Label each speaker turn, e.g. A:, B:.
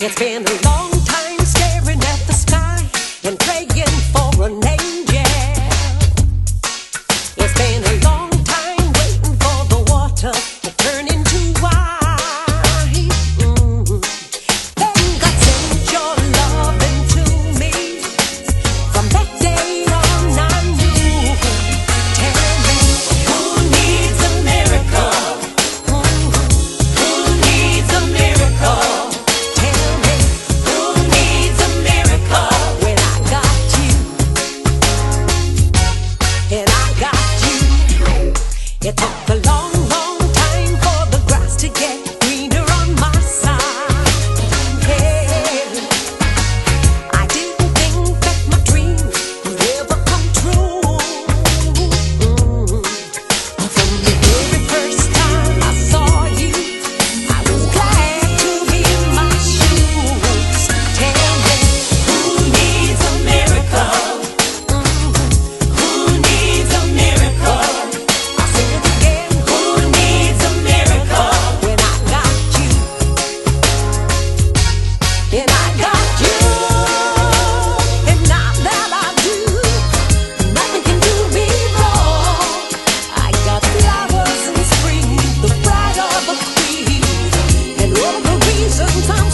A: It's been a long time staring at the sky and praying for an angel. It's been a long time waiting for the water to turn into wine. Then God sent your love into me. From that day on I knew. Tell me, who needs a miracle? Who needs a miracle? Tell me, who needs a miracle? When I got you, and I got you. It took a long, long time for the grass to get greener on my side. Hey, I didn't think that my dream would ever come true. From the very first time I saw you, I was glad to be in my shoes. Tell me, who needs a miracle? Who needs a miracle? I'll say it again. Who needs a miracle? When I got you, and I got you, and now that I do, nothing can do me wrong. I got flowers in spring, the pride of a queen, and all the reasons I'm